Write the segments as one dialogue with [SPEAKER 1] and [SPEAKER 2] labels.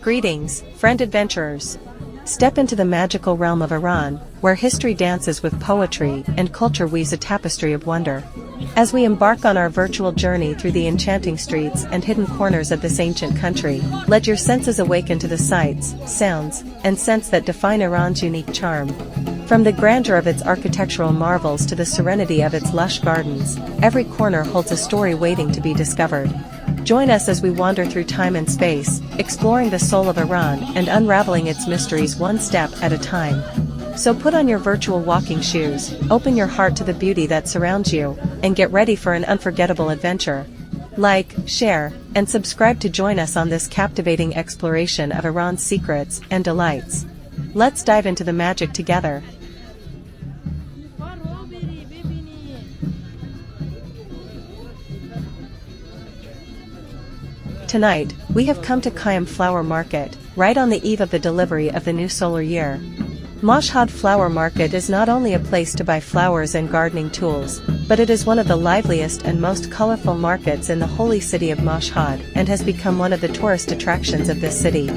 [SPEAKER 1] Greetings, friend adventurers. Step into the magical realm of Iran, where history dances with poetry and culture weaves a tapestry of wonder. As we embark on our virtual journey through the enchanting streets and hidden corners of this ancient country, let your senses awaken to the sights, sounds, and scents that define Iran's unique charm. From the grandeur of its architectural marvels to the serenity of its lush gardens, every corner holds a story waiting to be discovered. Join us as we wander through time and space, exploring the soul of Iran and unraveling its mysteries one step at a time. So put on your virtual walking shoes, open your heart to the beauty that surrounds you, and get ready for an unforgettable adventure. Like, share, and subscribe to join us on this captivating exploration of Iran's secrets and delights. Let's dive into the magic together. Tonight, we have come to Khayam Flower Market, right on the eve of the delivery of the new solar year. Mashhad Flower Market is not only a place to buy flowers and gardening tools, but it is one of the liveliest and most colorful markets in the holy city of Mashhad and has become one of the tourist attractions of this city.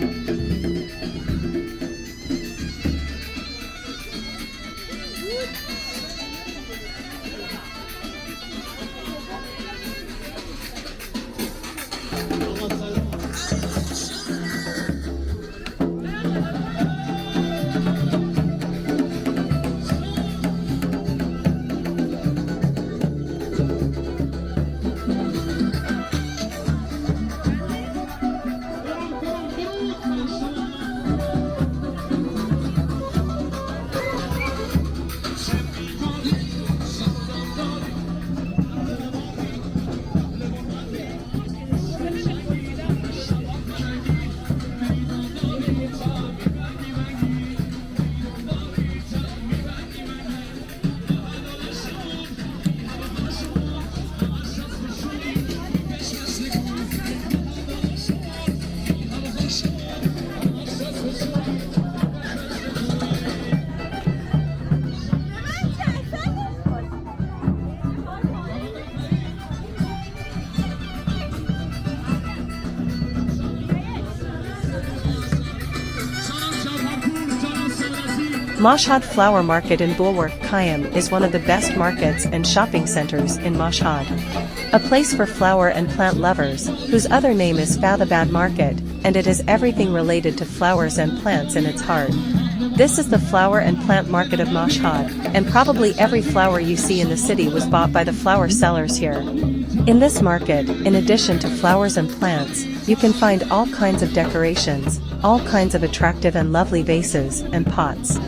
[SPEAKER 1] Mashhad Flower Market in Bulwark, Khayam is one of the best markets and shopping centers in Mashhad. A place for flower and plant lovers, whose other name is Fathabad Market, and it has everything related to flowers and plants in its heart. This is the flower and plant market of Mashhad, and probably every flower you see in the city was bought by the flower sellers here. In this market, in addition to flowers and plants, you can find all kinds of decorations, all kinds of attractive and lovely vases and pots.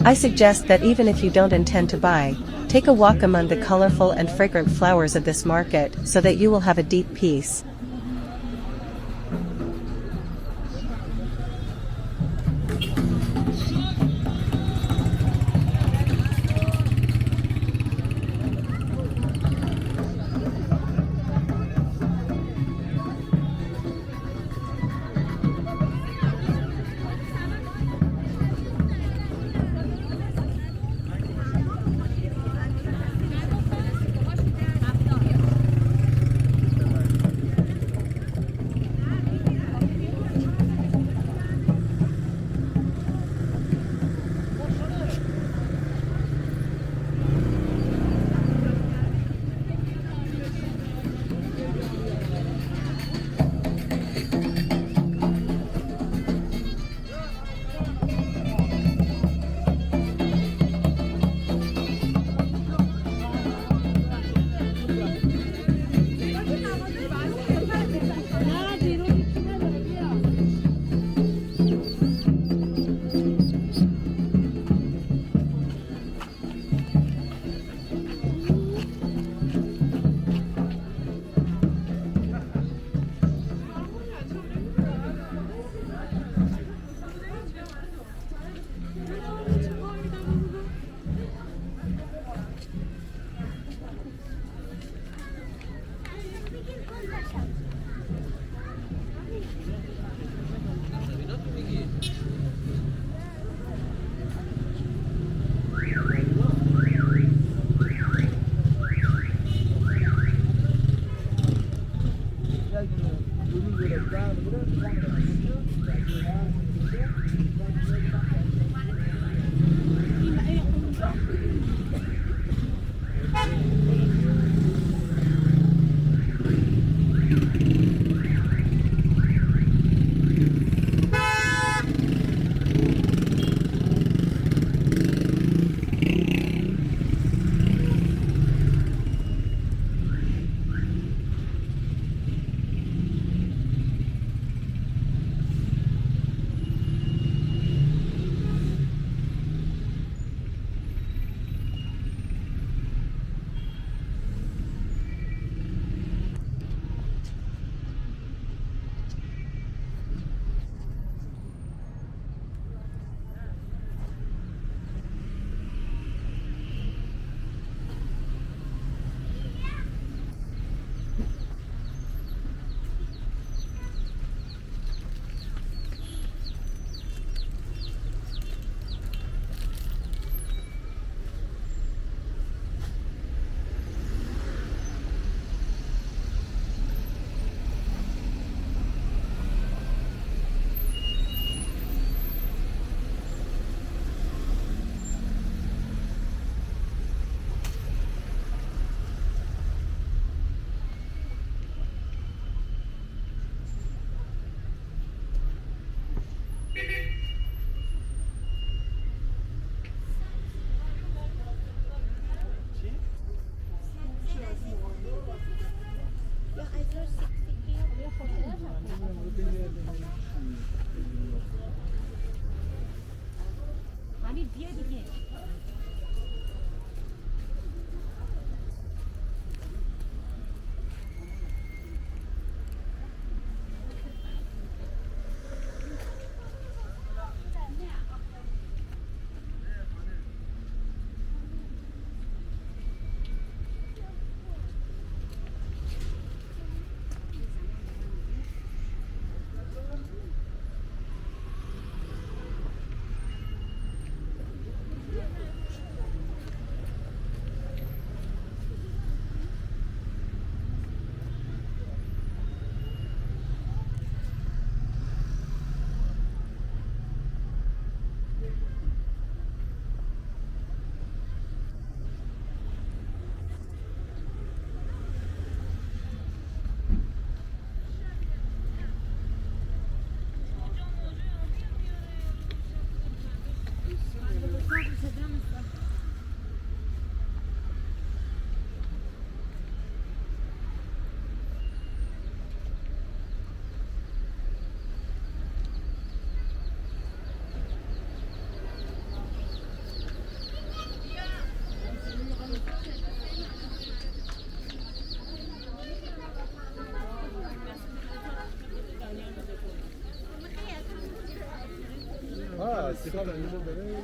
[SPEAKER 1] I suggest that even if you don't intend to buy, take a walk among the colorful and fragrant flowers of this market so that you will have a deep peace.
[SPEAKER 2] سیگار اینجا داره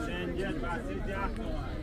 [SPEAKER 3] سنجد بسیار 10 تومن